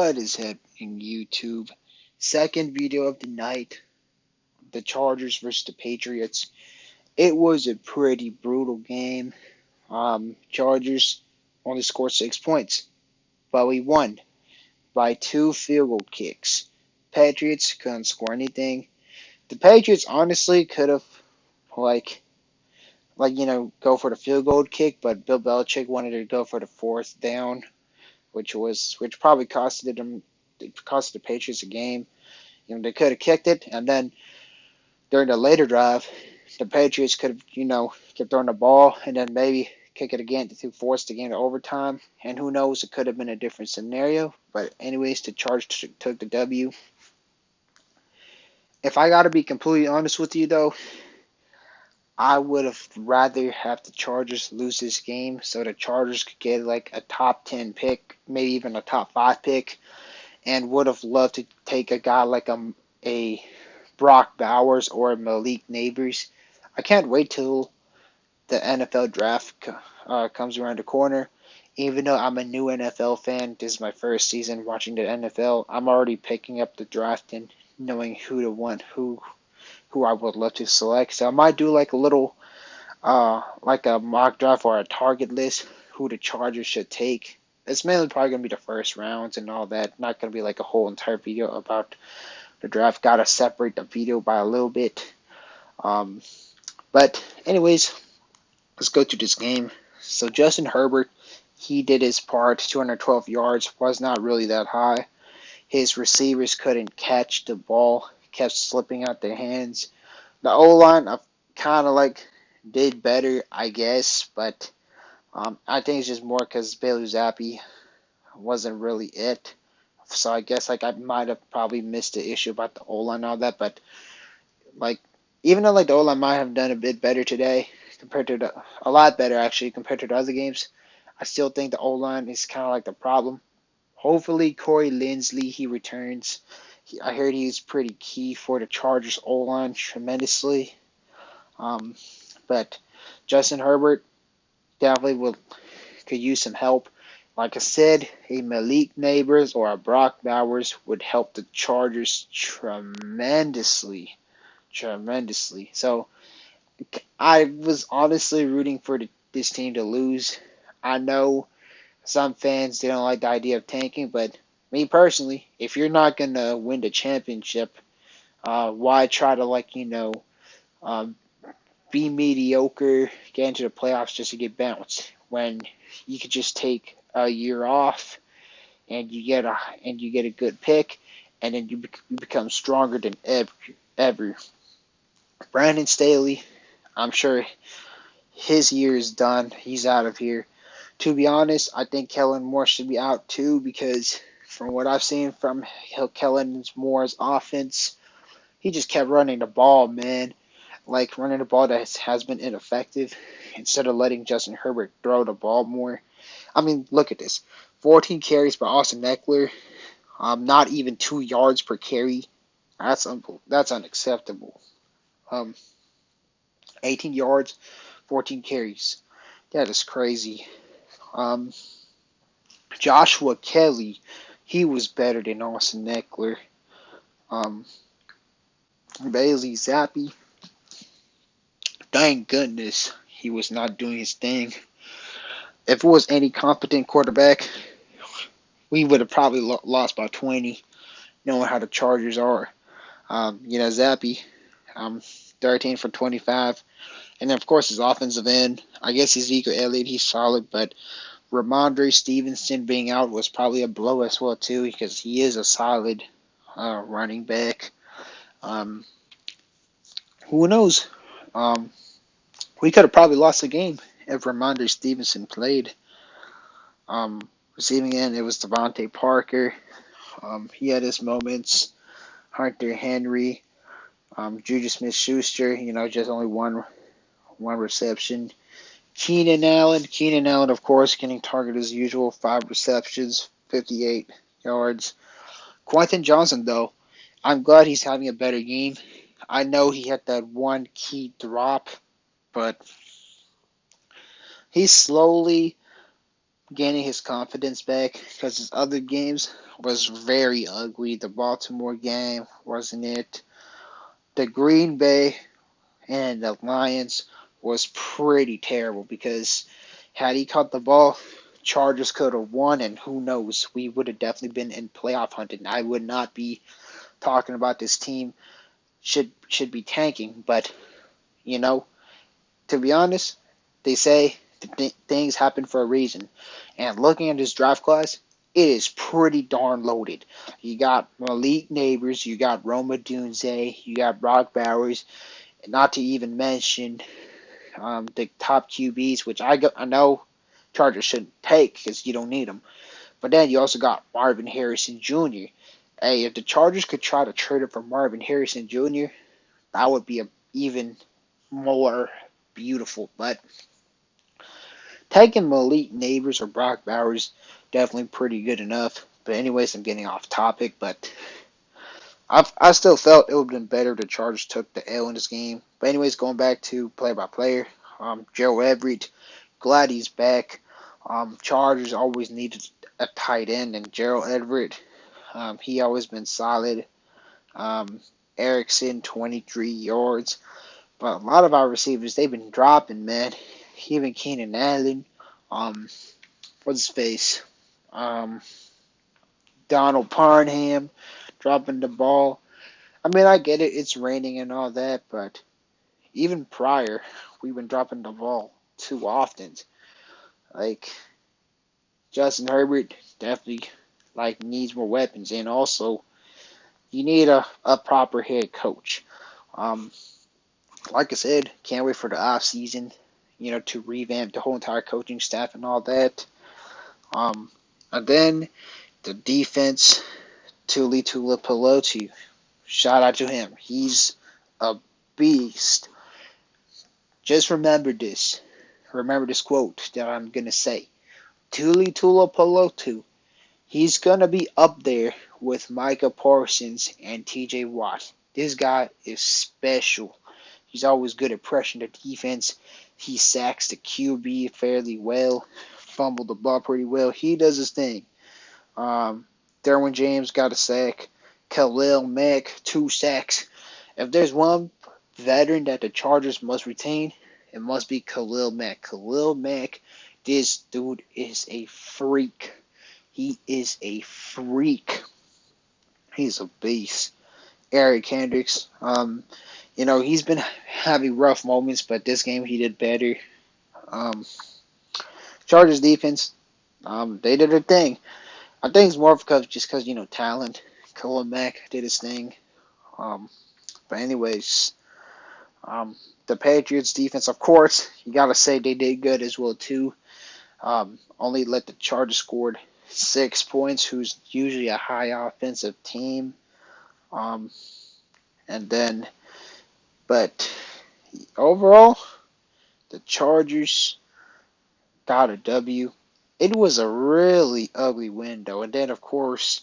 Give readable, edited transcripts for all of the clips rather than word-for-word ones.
What is happening, YouTube? Second video of the night. The Chargers versus the Patriots. It was a pretty brutal game. Chargers only scored 6 points, but we won by 2 field goal kicks. Patriots couldn't score anything. The Patriots honestly could have like go for the field goal kick, but Bill Belichick wanted to go for the fourth down, which probably costed the Patriots a game. They could have kicked it, and then during the later drive, the Patriots could have, kept throwing the ball and then maybe kick it again to force the game to overtime. And who knows, it could have been a different scenario. But anyways, the Chargers took the W. If I got to be completely honest with you, though, I would have rather have the Chargers lose this game so the Chargers could get like a top 10 pick, maybe even a top 5 pick, and would have loved to take a guy like a Brock Bowers or Malik Neighbors. I can't wait till the NFL draft comes around the corner. Even though I'm a new NFL fan, this is my first season watching the NFL. I'm already picking up the draft and knowing who to want, who I would love to select. So I might do like a little, like a mock draft or a target list, who the Chargers should take. It's mainly probably gonna be the first rounds and all that. Not gonna be like a whole entire video about the draft. Gotta separate the video by a little bit. But anyways, let's go to this game. So Justin Herbert, he did his part. 212 yards was not really that high. His receivers couldn't catch the ball, kept slipping out their hands. The O-line kind of did better, I guess, but I think it's just more because Bailey Zappi wasn't really it. So I guess I might have probably missed the issue about the O-line and all that, but like even though the O-line might have done a bit better today compared to a lot better actually compared to the other games, I still think the O-line is kind of like the problem. Hopefully Corey Linsley he returns. I heard he's pretty key for the Chargers O-line tremendously. But Justin Herbert definitely could use some help. Like I said, a Malik Neighbors or a Brock Bowers would help the Chargers tremendously. So I was honestly rooting for this team to lose. I know some fans they don't like the idea of tanking, but me personally, if you're not gonna win the championship, why try to um, be mediocre, get into the playoffs just to get bounced when you could just take a year off and you get a good pick, and then you become stronger than ever. Brandon Staley, I'm sure his year is done. He's out of here. To be honest, I think Kellen Moore should be out too because from what I've seen from Kellen Moore's offense, he just kept running the ball, man. Like running the ball that has been ineffective instead of letting Justin Herbert throw the ball more. I mean, look at this. 14 carries by Austin Eckler, not even 2 yards per carry. That's unacceptable. Um, 18 yards, 14 carries. That is crazy. Um, Joshua Kelly, he was better than Austin Eckler. Um, Bailey Zappi, thank goodness he was not doing his thing. If it was any competent quarterback, we would have probably lost by 20, knowing how the Chargers are. Zappi, 13 for 25. And then, of course, his offensive end. I guess Ezekiel Elliott, he's solid, but Ramondre Stevenson being out was probably a blow as well, too, because he is a solid running back. Who knows? We could have probably lost the game if Ramondre Stevenson played. Receiving end, it was Devontae Parker. He had his moments. Hunter Henry, Juju Smith-Schuster, just only one reception. Keenan Allen, of course, getting targeted as usual, 5 receptions, 58 yards. Quentin Johnson, though, I'm glad he's having a better game. I know he had that one key drop, but he's slowly gaining his confidence back because his other games was very ugly. The Baltimore game, wasn't it? The Green Bay and the Lions was pretty terrible because had he caught the ball, Chargers could have won, and who knows, we would have definitely been in playoff hunting. I would not be talking about this team should be tanking, but you know, to be honest, they say things happen for a reason. And looking at this draft class, it is pretty darn loaded. You got Malik Neighbors, you got Roma Dunze, you got Brock Bowers, and not to even mention the top QBs, which I know Chargers shouldn't take because you don't need them. But then you also got Marvin Harrison Jr. Hey, if the Chargers could try to trade it for Marvin Harrison Jr., that would be even more beautiful. But taking Malik Neighbors or Brock Bowers definitely pretty good enough. But anyways, I'm getting off topic. But I still felt it would have been better if the Chargers took the L in this game. But anyways, going back to play by player, Joe Everett, glad he's back. Chargers always needed a tight end, and Gerald Everett, he always been solid. Erickson, 23 yards. But a lot of our receivers, they've been dropping, man. Even Keenan Allen, um, what's his face? Um, Donald Parham dropping the ball. I mean, I get it, it's raining and all that, but even prior, we've been dropping the ball too often. Like, Justin Herbert definitely needs more weapons, and also you need a proper head coach. Um, like I said, can't wait for the off season, to revamp the whole entire coaching staff and all that. And then the defense, Tuli Tuipulotu. Shout out to him. He's a beast. Just remember this. Remember this quote that I'm gonna say. Tuli Tuipulotu. He's gonna be up there with Micah Parsons and T.J. Watt. This guy is special. He's always good at pressuring the defense. He sacks the QB fairly well. Fumbled the ball pretty well. He does his thing. Derwin James got a sack. Khalil Mack, 2 sacks. If there's one veteran that the Chargers must retain, it must be Khalil Mack. Khalil Mack, this dude is a freak. He is a freak. He's a beast. Eric Hendricks, he's been having rough moments, but this game he did better. Chargers defense, they did their thing. I think it's more because talent. Khalil Mack did his thing. But anyways, the Patriots defense, of course, you gotta say they did good as well too. Only let the Chargers scored 6 points, who's usually a high offensive team. But overall, the Chargers got a W. It was a really ugly win, though. And then, of course,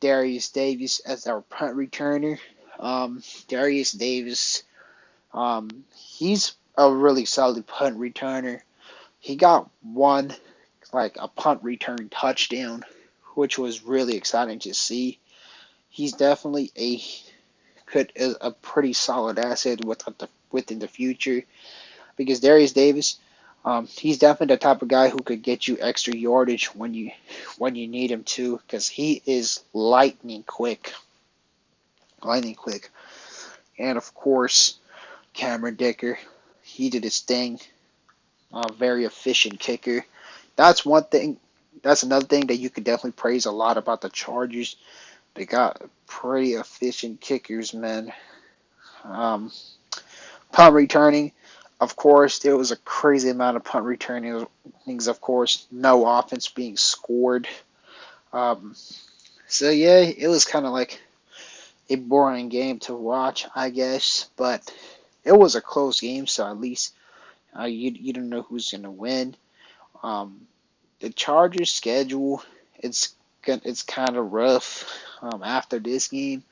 Darius Davis as our punt returner. Darius Davis, he's a really solid punt returner. He got a punt return touchdown, which was really exciting to see. He's definitely a pretty solid asset within the future, because Darius Davis, he's definitely the type of guy who could get you extra yardage when you need him to, because he is lightning quick. And of course, Cameron Dicker, he did his thing. Very efficient kicker. That's one thing. That's another thing that you could definitely praise a lot about the Chargers. They got pretty efficient kickers, man. Punt returning, of course, there was a crazy amount of punt returning things. Of course, no offense being scored. So yeah, it was kind of like a boring game to watch, I guess. But it was a close game, so at least you don't know who's gonna win. The Chargers' schedule, it's kind of rough. After this game,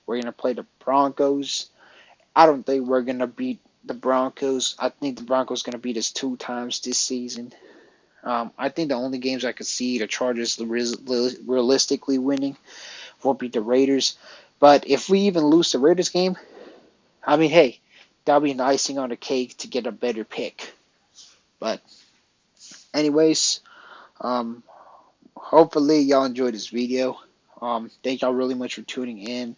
we're gonna play the Broncos. I don't think we're gonna beat the Broncos. I think the Broncos gonna beat us 2 times this season. I think the only games I could see the Chargers realistically winning will be the Raiders. But if we even lose the Raiders game, I mean, hey, that'll be an icing on the cake to get a better pick. But anyways, um, hopefully y'all enjoyed this video. Thank y'all really much for tuning in.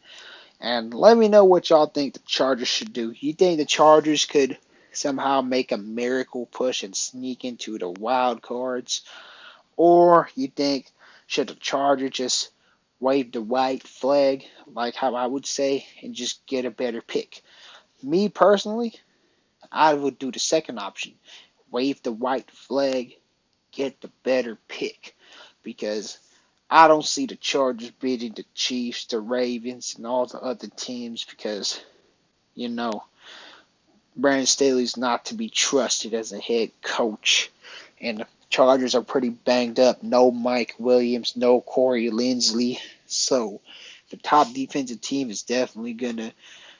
And let me know what y'all think the Chargers should do. You think the Chargers could somehow make a miracle push and sneak into the wild cards? Or you think should the Chargers just wave the white flag, like how I would say, and just get a better pick? Me personally, I would do the second option. Wave the white flag, get the better pick. Because I don't see the Chargers beating the Chiefs, the Ravens, and all the other teams because, you know, Brandon Staley's not to be trusted as a head coach. And the Chargers are pretty banged up. No Mike Williams, no Corey Linsley. So the top defensive team is definitely going to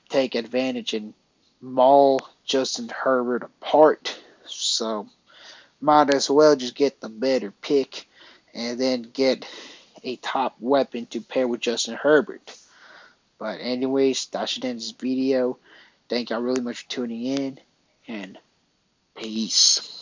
take advantage and maul Justin Herbert apart. So might as well just get the better pick and then get a top weapon to pair with Justin Herbert. But anyways, that should end this video. Thank y'all really much for tuning in, and peace.